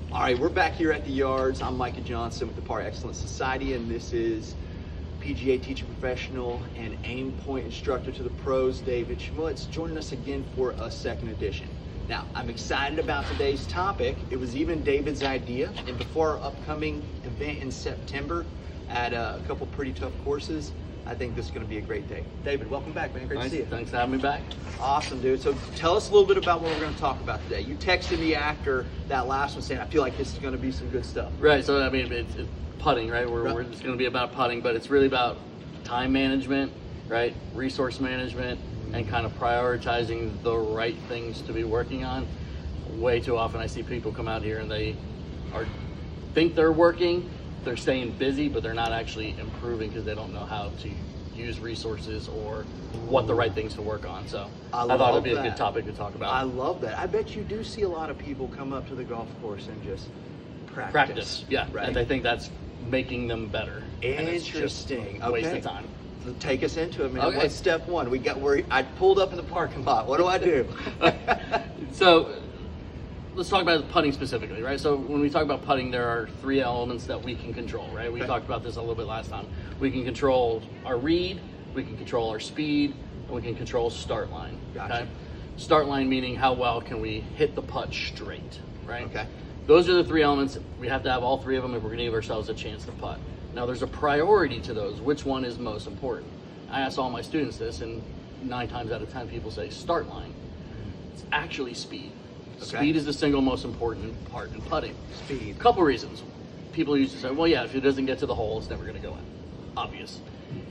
All right, we're back here at the yards. I'm Micah Johnson with the Par Excellence Society, and this is PGA teacher professional and aim point instructor to the pros, David Schmutz, joining us again for a second edition. Now, I'm excited about today's topic. It was even David's idea, and before our upcoming event in September at a couple pretty tough courses, I think this is going to be a great day. David, welcome back, man. Great to see you. Thanks for having me back. Awesome, dude. So tell us a little bit about what we're going to talk about today. You texted me after that last one saying, I feel like this is going to be some good stuff. Right, so I mean, it's putting, right? It's going to be about putting, but it's really about time management, right? Resource management, and kind of prioritizing the right things to be working on. Way too often I see people come out here and they think they're working, they're staying busy, but they're not actually improving because they don't know how to use resources or what the right things to work on. So I thought it'd be a good topic to talk about. I love that. I bet you do see a lot of people come up to the golf course and just practice. Yeah, right? And they think that's making them better. Interesting. A waste of time. Take us into it, man. Okay. What's step one? I pulled up in the parking lot. What do I do? So let's talk about putting specifically, right? So when we talk about putting, there are three elements that we can control, right? We talked about this a little bit last time. We can control our read, we can control our speed, and we can control start line. Gotcha. Okay? Start line meaning how well can we hit the putt straight, right? Okay. Those are the three elements. We have to have all three of them if we're going to give ourselves a chance to putt. Now there's a priority to those. Which one is most important? I ask all my students this, and 9 times out of 10 people say start line. It's actually speed. Okay. Speed is the single most important part in putting. Speed. A couple reasons. People used to say, well, yeah, if it doesn't get to the hole, it's never going to go in. Obvious.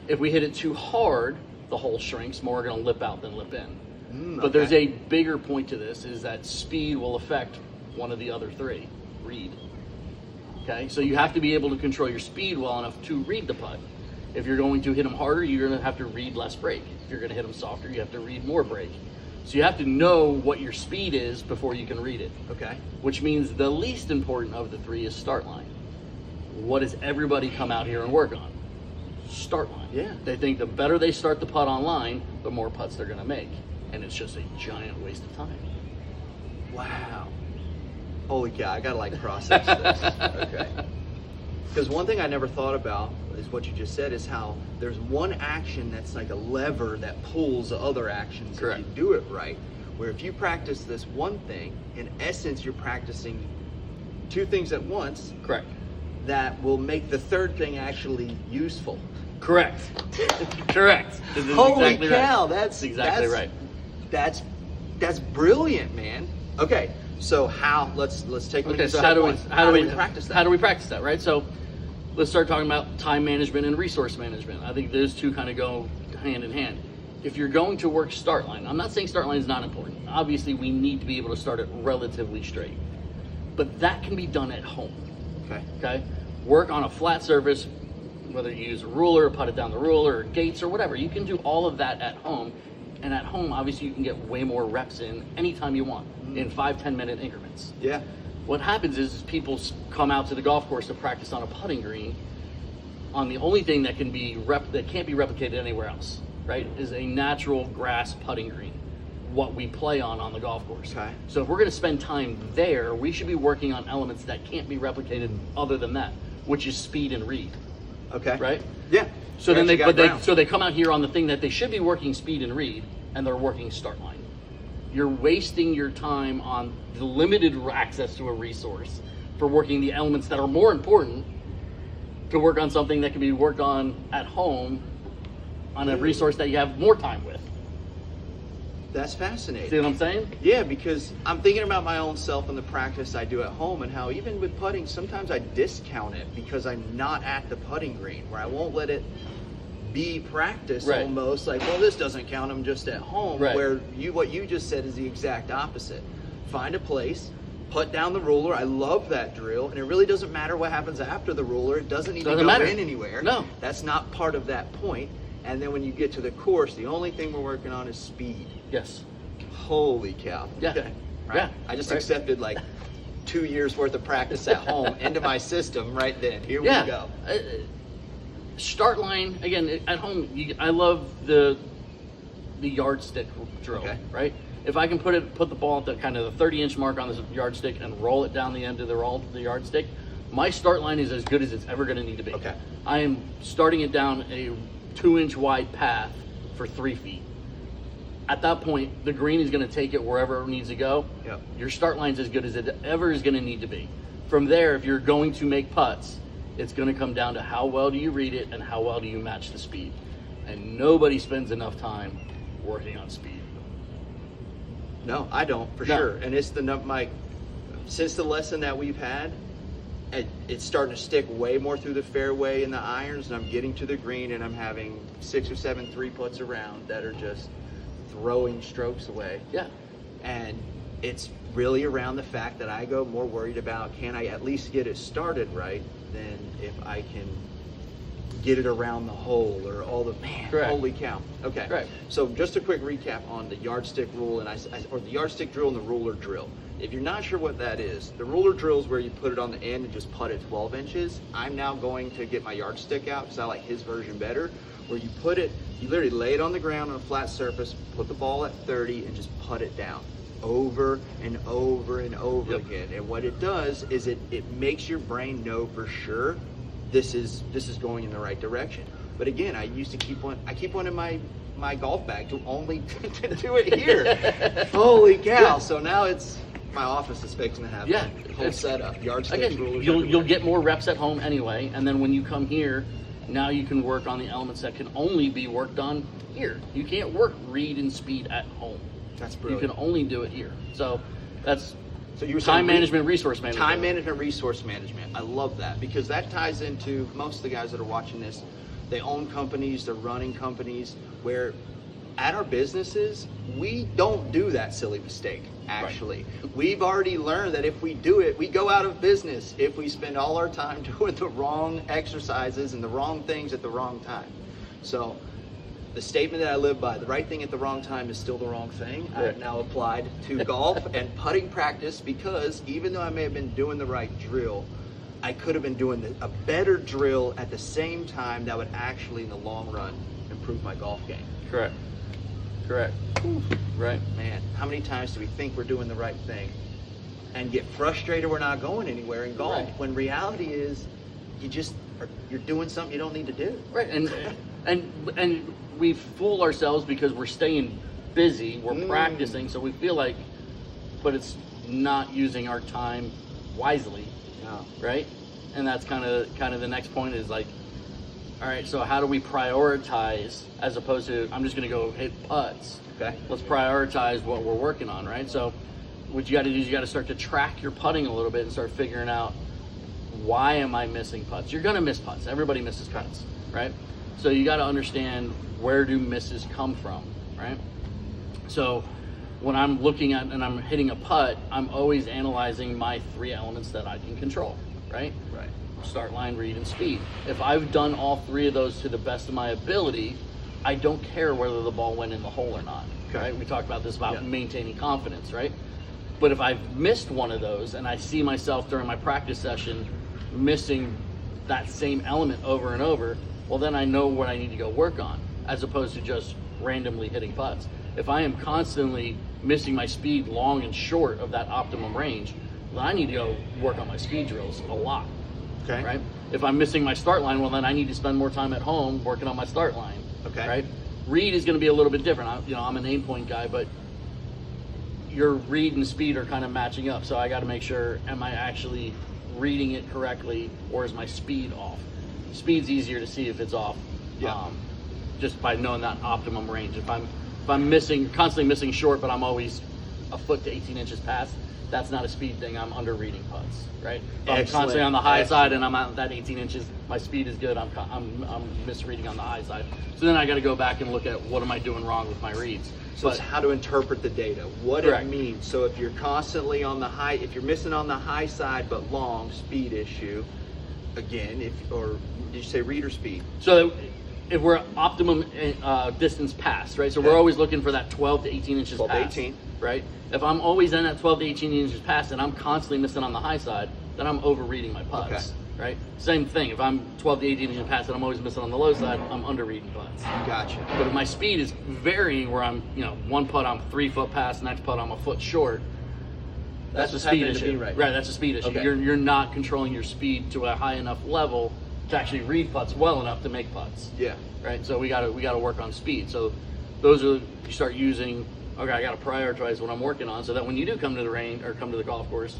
If we hit it too hard, the hole shrinks, more going to lip out than lip in. But there's a bigger point to this, is that speed will affect one of the other three, read. Okay, so you have to be able to control your speed well enough to read the putt. If you're going to hit them harder, you're going to have to read less break. If you're going to hit them softer, you have to read more break. So you have to know what your speed is before you can read it. Okay. Which means the least important of the three is start line. What does everybody come out here and work on? Start line. Yeah. They think the better they start the putt on line, the more putts they're going to make. And it's just a giant waste of time. Wow. Holy cow, I gotta process this. Okay. Because one thing I never thought about is what you just said, is how there's one action that's like a lever that pulls other actions. Correct. If you do it right. Where if you practice this one thing, in essence you're practicing two things at once. Correct. That will make the third thing actually useful. Correct. Correct. Holy exactly cow, right. that's exactly right. That's brilliant, man. Okay, so let's take a look at so step how do we practice that? How do we practice that, right? So let's start talking about time management and resource management. I think those two kind of go hand in hand. If you're going to work start line, I'm not saying start line is not important. Obviously, we need to be able to start it relatively straight. But that can be done at home. Okay? Work on a flat surface, whether you use a ruler, put it down the ruler, or gates, or whatever. You can do all of that at home. And at home, obviously, you can get way more reps in anytime you want, in 5-10 minute increments. Yeah. What happens is people come out to the golf course to practice on a putting green on the only thing that can't be replicated anywhere else, right? Is a natural grass putting green, what we play on the golf course. Okay. So if we're going to spend time there, we should be working on elements that can't be replicated other than that, which is speed and read. Okay. Right? Yeah. So then they come out here on the thing that they should be working speed and read, and they're working start line. You're wasting your time on the limited access to a resource for working the elements that are more important to work on something that can be worked on at home on a resource that you have more time with. That's fascinating. See what I'm saying? Yeah, because I'm thinking about my own self and the practice I do at home, and how even with putting, sometimes I discount it because I'm not at the putting green, where I won't let it be practice. Right. Almost like, well, this doesn't count, I'm just at home. Right. Where what you just said is the exact opposite. Find a place, put down the ruler. I love that drill, and it really doesn't matter what happens after the ruler. It doesn't even go in anywhere. No. That's not part of that point. And then when you get to the course, the only thing we're working on is speed. Yes. Holy cow. Yeah. Okay. Right. Yeah. I just accepted like 2 years worth of practice at home into my system right then. Here we go. Start line, again, at home, I love the yardstick drill, right? if I can put the ball at the kind of the 30-inch mark on the yardstick and roll it down the end of the yardstick, my start line is as good as it's ever going to need to be. Okay. I am starting it down a 2-inch wide path for 3 feet. At that point, the green is going to take it wherever it needs to go. Yep. Your start line's as good as it ever is going to need to be. From there, if you're going to make putts, it's going to come down to how well do you read it and how well do you match the speed. And nobody spends enough time working on speed. No, I don't, for No. sure. And it's since the lesson that we've had, it's starting to stick way more through the fairway in the irons, and I'm getting to the green, and I'm having 6 or 7 3-putts around that are just throwing strokes away. Yeah. And it's really around the fact that I go more worried about, can I at least get it started right, than if I can get it around the hole or all the, man, Correct. holy cow. Okay. Correct. So just a quick recap on the yardstick rule or the yardstick drill and the ruler drill. If you're not sure what that is, the ruler drill is where you put it on the end and just putt it 12 inches. I'm now going to get my yardstick out because I like his version better, where you literally lay it on the ground on a flat surface, put the ball at 30 and just putt it down over and over and over Yep. again. And what it does is it makes your brain know for sure this is going in the right direction. But again, I keep one in my golf bag to only to do it here. Holy cow. Yeah. So now it's my office is fixing to have Yeah, a whole it's- setup, yardsticks, Again, rulers. you'll everywhere. get more reps at home anyway, and then when you come here, now you can work on the elements that can only be worked on here. You can't work read and speed at home. That's You brilliant. can only do it here. So that's So you were saying time management, resource management. Time management, resource management. I love that because that ties into most of the guys that are watching this. They own companies, they're running companies where at our businesses, we don't do that silly mistake, actually. Right. We've already learned that if we do it, we go out of business if we spend all our time doing the wrong exercises and the wrong things at the wrong time. So the statement that I live by, the right thing at the wrong time is still the wrong thing, Right. I've now applied to golf and putting practice, because even though I may have been doing the right drill, I could have been doing a better drill at the same time that would actually, in the long run, improve my golf game. Correct. Right. Man, how many times do we think we're doing the right thing and get frustrated we're not going anywhere in golf, Right. when reality is you're doing something you don't need to do. Right. And we fool ourselves because we're staying busy, we're practicing, so we feel like, but it's not using our time wisely. No. Right? And that's kind of the next point is like, all right, so how do we prioritize as opposed to I'm just going to go hit putts? Okay. Let's prioritize what we're working on, right? So what you got to do is you got to start to track your putting a little bit and start figuring out, why am I missing putts? You're going to miss putts. Everybody misses putts, right? So you got to understand, where do misses come from, right? So when I'm looking at and I'm hitting a putt, I'm always analyzing my 3 elements that I can control, right? Right. Start line, read, and speed. If I've done all 3 of those to the best of my ability, I don't care whether the ball went in the hole or not. Okay. Right? We talked about this about Yeah. maintaining confidence, right? But if I've missed one of those and I see myself during my practice session missing that same element over and over, well, then I know what I need to go work on, as opposed to just randomly hitting putts. If I am constantly missing my speed long and short of that optimum range, then I need to go work on my speed drills a lot. Okay. Right? If I'm missing my start line, well, then I need to spend more time at home working on my start line. Okay. Right? Read is going to be a little bit different. I'm an aim point guy, but your read and speed are kind of matching up. So I got to make sure, am I actually reading it correctly, or is my speed off? Speed's easier to see if it's off. Yeah. Just by knowing that optimum range. If I'm constantly missing short, but I'm always a foot to 18 inches past, that's not a speed thing. I'm under reading putts, right? If I'm constantly on the high side and I'm at that 18 inches, my speed is good. I'm misreading on the high side. So then I got to go back and look at, what am I doing wrong with my reads? So it's how to interpret the data, what Correct. it means. So if you're constantly on the high, if you're missing on the high side but long, speed issue. Again, or did you say read or speed? So if we're optimum distance pass, right? So Okay. we're always looking for that 12 to 18 inches 12 to pass, 18. right? If I'm always in that 12 to 18 inches pass and I'm constantly missing on the high side, then I'm overreading my putts. Okay. right? Same thing. If I'm 12 to 18 inches past and I'm always missing on the low side, I'm under reading putts. Gotcha. But if my speed is varying, where I'm, one putt I'm 3 foot past, next putt I'm a foot short, that's a speed issue. Right, that's a speed issue. Okay. You're not controlling your speed to a high enough level to actually read putts well enough to make putts. Yeah. Right. So we gotta work on speed. So those are, you start using. Okay, I gotta prioritize what I'm working on, so that when you do come to the range or come to the golf course,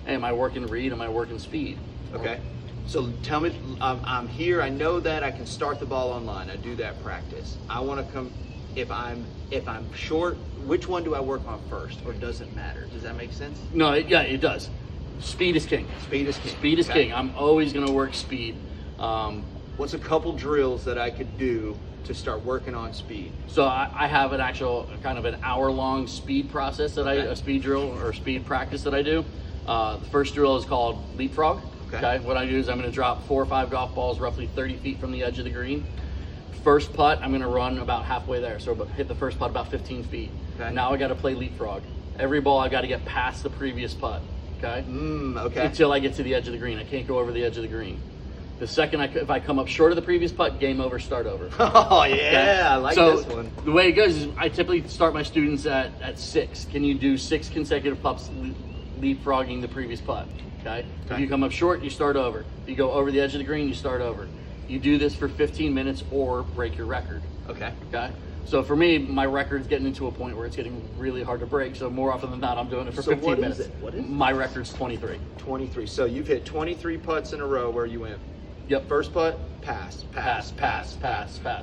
hey, am I working read? Am I working speed? Okay. So tell me, I'm here. I know that I can start the ball online. I do that practice. I want to come. If I'm short, which one do I work on first, or does it matter? Does that make sense? No, it does. Speed is king. Speed is king. Speed is Okay. king. I'm always gonna work speed. What's a couple drills that I could do to start working on speed? So I have an actual kind of an hour-long speed process that Okay. a speed drill or speed practice that I do. The first drill is called leapfrog. Okay. What I do is I'm going to drop 4 or 5 golf balls roughly 30 feet from the edge of the green. First putt, I'm going to run about halfway there. So hit the first putt about 15 feet. Okay. Now I got to play leapfrog. Every ball I got to get past the previous putt. Okay. Okay. Until I get to the edge of the green. I can't go over the edge of the green. The second if I come up short of the previous putt, game over, start over. Oh yeah, Okay? I like so this one. The way it goes is I typically start my students at 6. Can you do 6 consecutive putts leapfrogging the previous putt? Okay. If you come up short, you start over. If you go over the edge of the green, you start over. You do this for 15 minutes or break your record. Okay. Okay. So for me, my record's getting into a point where it's getting really hard to break. So more often than not, I'm doing it for 15 what minutes. Is it? What is it? My record's 23. 23. So you've hit 23 putts in a row where you went. Yep. First putt, pass.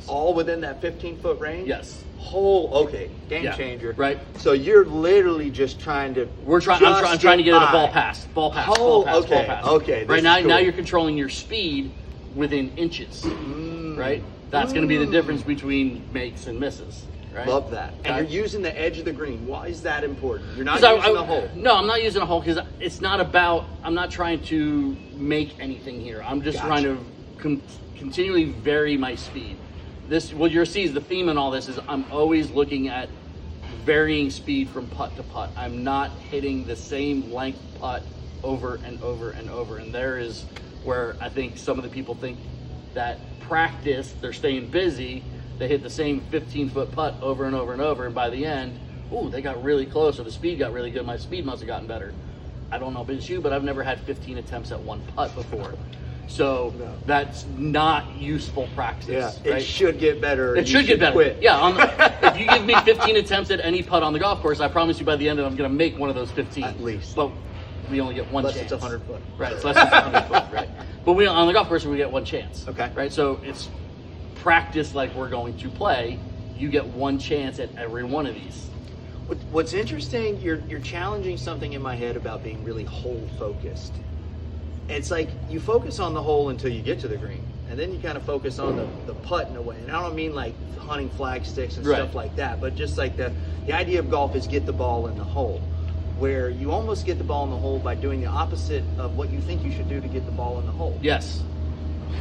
All within that 15-foot range? Yes. Okay. Game Yeah. changer. Right. So you're literally just trying to. I'm trying to get a ball pass. Ball pass. Okay. Right this now, is cool. now you're controlling your speed within inches. Right. That's going to be the difference between makes and misses. Right. Love that. And Okay. you're using the edge of the green. Why is that important? You're not using the hole. No, I'm not using a hole because it's not about. I'm not trying to make anything here. I'm just trying to continually vary my speed. What you'll see is the theme in all this is I'm always looking at varying speed from putt to putt. I'm not hitting the same length putt over and over and over. And there is where I think some of the people think that practice, they're staying busy, they hit the same 15-foot putt over and over and over, and by the end, they got really close, or the speed got really good. My speed must have gotten better. I don't know if it's you, but I've never had 15 attempts at one putt before. So that's not useful practice. Yeah, right? it should get better. It should get better. Quit. Yeah, if you give me 15 attempts at any putt on the golf course, I promise you by the end I'm going to make one of those 15. At least. But we only get one Unless chance. it's 100 foot. Right, it's less than 100 foot, right. But on the golf course, we get one chance. Okay. Right, so it's practice like we're going to play. You get one chance at every one of these. What's interesting, you're challenging something in my head about being really hole focused. It's like you focus on the hole until you get to the green, and then you kind of focus on the putt in a way. And I don't mean like hunting flag sticks and stuff like that, but just like the idea of golf is get the ball in the hole, where you almost get the ball in the hole by doing the opposite of what you think you should do to get the ball in the hole. Yes.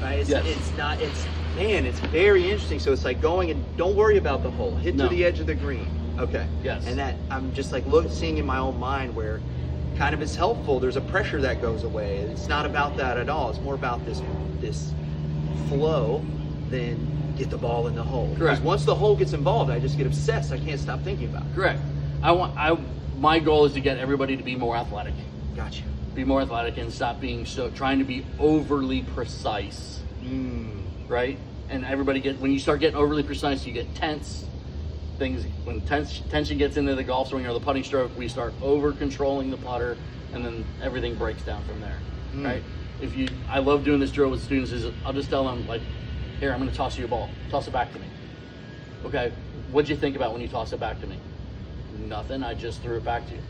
Right? It's very interesting. So it's like going and don't worry about the hole. Hit to the edge of the green. Okay. Yes. And that I'm just like seeing in my own mind where kind of is helpful. There's a pressure that goes away. It's not about that at all. It's more about this flow than get the ball in the hole. Correct. Because once the hole gets involved, I just get obsessed. I can't stop thinking about it. Correct. My goal is to get everybody to be more athletic. Gotcha. Be more athletic and stop being trying to be overly precise. Right? And when you start getting overly precise, you get tense. When tension gets into the golf swing or the putting stroke, we start over controlling the putter, and then everything breaks down from there. Right? I love doing this drill with students. I'll just tell them, like, here, I'm going to toss you a ball. Toss it back to me. Okay. What'd you think about when you toss it back to me? Nothing. I just threw it back to you.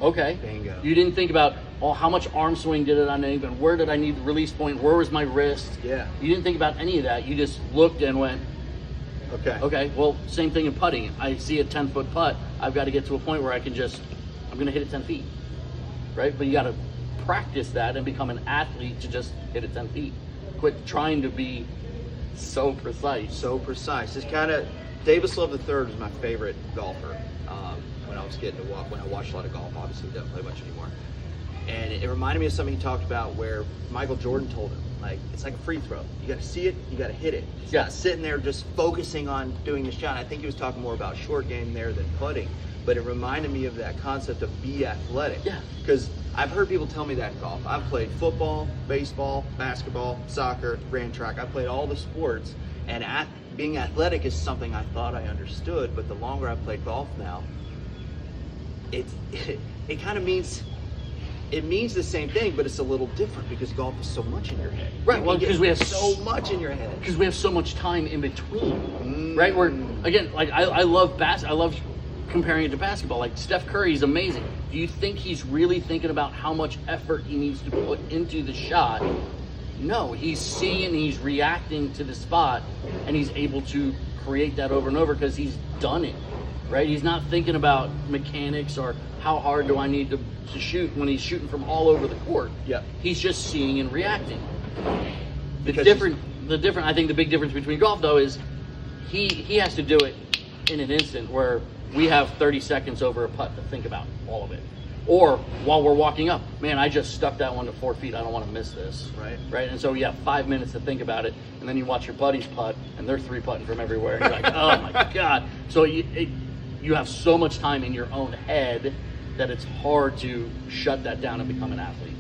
Okay. Bingo. You didn't think about, how much arm swing did it on even? Where did I need the release point? Where was my wrist? Yeah. You didn't think about any of that. You just looked and went, okay, well, same thing in putting. I see a 10-foot putt. I've got to get to a point where I'm going to hit it 10 feet. Right? But you got to practice that and become an athlete to just hit it 10 feet. Quit trying to be so precise. So precise. It's kind of Davis Love III was my favorite golfer when I was getting to walk. When I watched a lot of golf, obviously don't play much anymore. And it reminded me of something he talked about where Michael Jordan told him, like, it's like a free throw. You got to see it, you got to hit it. He's not sitting there just focusing on doing the shot. I think he was talking more about short game there than putting, but it reminded me of that concept of be athletic. Yeah. Because I've heard people tell me that in golf. I've played football, baseball, basketball, soccer, ran track. I've played all the sports, and being athletic is something I thought I understood, but the longer I've played golf now, it kind of means the same thing, but it's a little different because golf is so much in your head. Right. Well, because we have so much in your head. Because we have so much time in between, right? Where again, like I love I love comparing it to basketball. Like Steph Curry is amazing. Do you think he's really thinking about how much effort he needs to put into the shot? No, he's seeing, he's reacting to the spot, and he's able to create that over and over because he's done it, right? He's not thinking about mechanics or how hard do I need to shoot when he's shooting from all over the court. Yeah. He's just seeing and reacting. I think the big difference between golf though is he has to do it in an instant where we have 30 seconds over a putt to think about all of it. Or while we're walking up, man, I just stuck that one to 4 feet. I don't want to miss this. Right. And so you have 5 minutes to think about it, and then you watch your buddies putt, and they're 3-putting from everywhere. And you're like, oh my God. So you have so much time in your own head that it's hard to shut that down and become an athlete.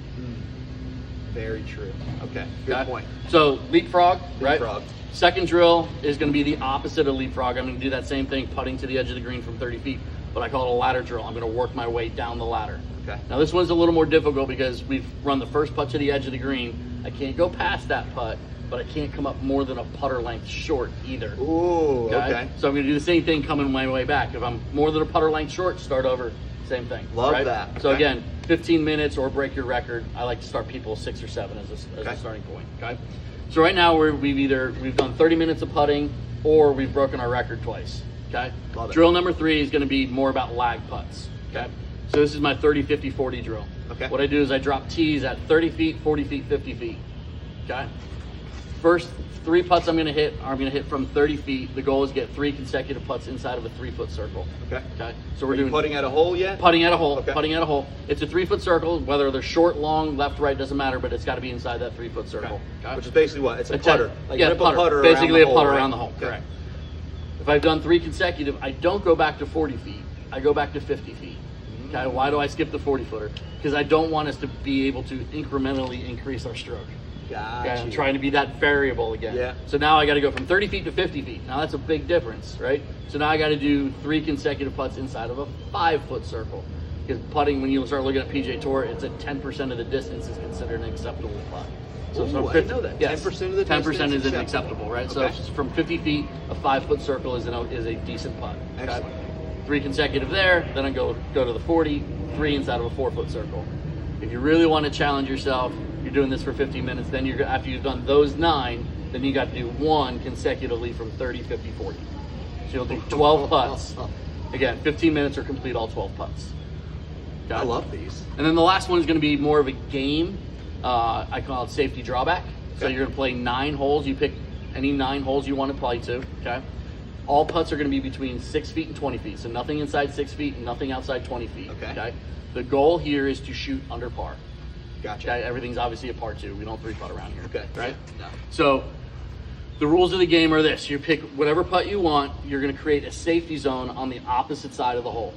Very true. Okay, good point. So leapfrog, right? Leapfrog. Second drill is going to be the opposite of leapfrog. I'm going to do that same thing, putting to the edge of the green from 30 feet, but I call it a ladder drill. I'm going to work my way down the ladder. Okay. Now this one's a little more difficult because we've run the first putt to the edge of the green. I can't go past that putt, but I can't come up more than a putter length short either. Ooh, okay. So I'm going to do the same thing coming my way back. If I'm more than a putter length short, start over, same thing. Love that. So okay. Again, 15 minutes or break your record. I like to start people 6 or 7 as a starting point. Okay. So right now we've done 30 minutes of putting or we've broken our record twice. Okay. Love it. Drill number 3 is going to be more about lag putts. Okay. So this is my 30, 50, 40 drill. Okay. What I do is I drop tees at 30 feet, 40 feet, 50 feet. Okay. First 3 putts I'm going to hit from 30 feet. The goal is get 3 consecutive putts inside of a 3-foot circle. Okay. Okay. So Are you putting at a hole yet? Putting at a hole. Okay. Putting at a hole. It's a 3-foot circle. Whether they're short, long, left, right, doesn't matter. But it's got to be inside that 3-foot circle. Okay. Which is basically what? It's a It's putter. Rip putter. a putter Basically around the a putter hole, around right? the hole. Okay. Correct. If I've done 3 consecutive, I don't go back to 40 feet. I go back to 50 feet. Okay. Why do I skip the 40-footer? Because I don't want us to be able to incrementally increase our stroke. Gotcha. Okay, I'm trying to be that variable again. Yeah. So now I got to go from 30 feet to 50 feet. Now that's a big difference, right? So now I got to do 3 consecutive putts inside of a 5-foot circle. Because putting, when you start looking at PGA Tour, it's at 10% of the distance is considered an acceptable putt. So I didn't know that. Yes, 10% of the 10% distance is acceptable, right? Okay. So from 50 feet, a 5-foot circle is a decent putt. Okay? Excellent. 3 consecutive there, then I go to the 40, 3 inside of a 4-foot circle. If you really want to challenge yourself, you're doing this for 15 minutes, then after you've done those 9, then you got to do 1 consecutively from 30, 50, 40. So you'll do 12 putts. Again, 15 minutes or complete all 12 putts. I love these. And then the last one is going to be more of a game. I call it safety drawback. So Okay. you're going to play 9 holes. You pick any 9 holes you want to play to. Okay. All putts are going to be between 6 feet and 20 feet. So nothing inside 6 feet and nothing outside 20 feet. Okay. The goal here is to shoot under par. Gotcha. Okay. Everything's obviously a par 2. We don't 3-putt around here. Okay. Right? No. So the rules of the game are this. You pick whatever putt you want. You're going to create a safety zone on the opposite side of the hole.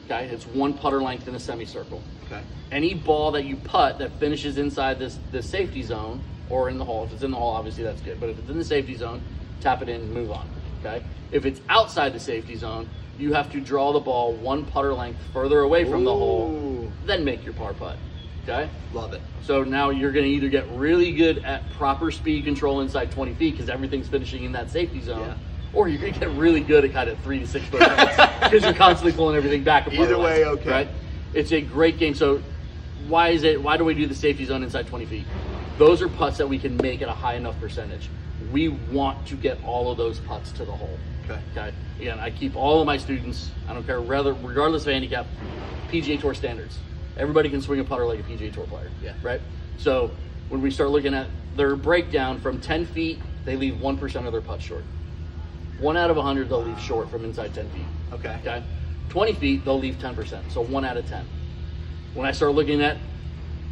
Okay. It's 1 putter length in a semicircle. Okay. Any ball that you putt that finishes inside this safety zone or in the hole, if it's in the hole, obviously that's good. But if it's in the safety zone, tap it in and move on. Okay. If it's outside the safety zone, you have to draw the ball 1 putter length further away from the hole, then make your par putt. Okay. Love it. So now you're going to either get really good at proper speed control inside 20 feet because everything's finishing in that safety zone, or you're going to get really good at kind of 3 to 6 foot because you're constantly pulling everything back. Either way, okay. Right? It's a great game. So why do we do the safety zone inside 20 feet? Those are putts that we can make at a high enough percentage. We want to get all of those putts to the hole. Okay. Again, I keep all of my students, I don't care, regardless of handicap, PGA Tour standards. Everybody can swing a putter like a PGA Tour player. Yeah. Right? So when we start looking at their breakdown from 10 feet, they leave 1% of their putts short. 1 out of 100, they'll leave short from inside 10 feet. Okay. 20 feet, they'll leave 10%. So 1 out of 10. When I start looking at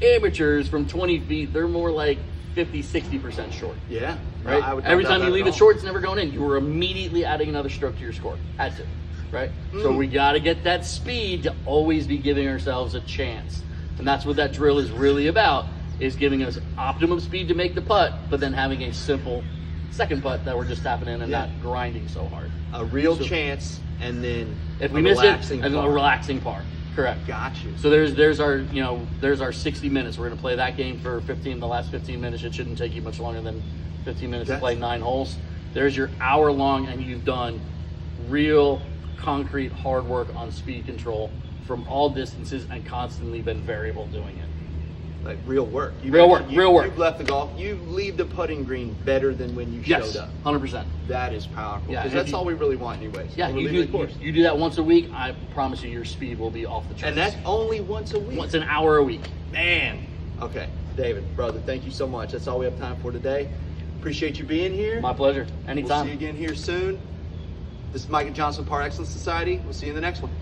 Amateurs from 20 feet, they're more like 50-60% short. Yeah. Right? No, I would not Every doubt time you that leave at it all. short, it's never going in. You are immediately adding another stroke to your score. That's it. Right? So we got to get that speed to always be giving ourselves a chance. And that's what that drill is really about, is giving us optimum speed to make the putt, but then having a simple second putt that we're just tapping in and not grinding so hard. A real chance, and then If we a miss it, relaxing and a par. relaxing par. Correct. Got you. So there's our 60 minutes. We're gonna play that game for the last 15 minutes. It shouldn't take you much longer than 15 minutes to play 9 holes. There's your hour long, and you've done real concrete hard work on speed control from all distances and constantly been variable doing it. Like real work. Real work. You've left the golf. You leave the putting green better than when you Yes, showed up. 100%. That is powerful. Yeah, Because and that's all we really want, anyways. Yeah, We're you leaving the do, course. you do that once a week. I promise you, your speed will be off the charts. And that's only once a week. once an hour a week. Man. Okay, David, brother, thank you so much. That's all we have time for today. Appreciate you being here. My pleasure. We'll Anytime. see you again here soon. This is Mike and Johnson Par Excellence Society. We'll see you in the next one.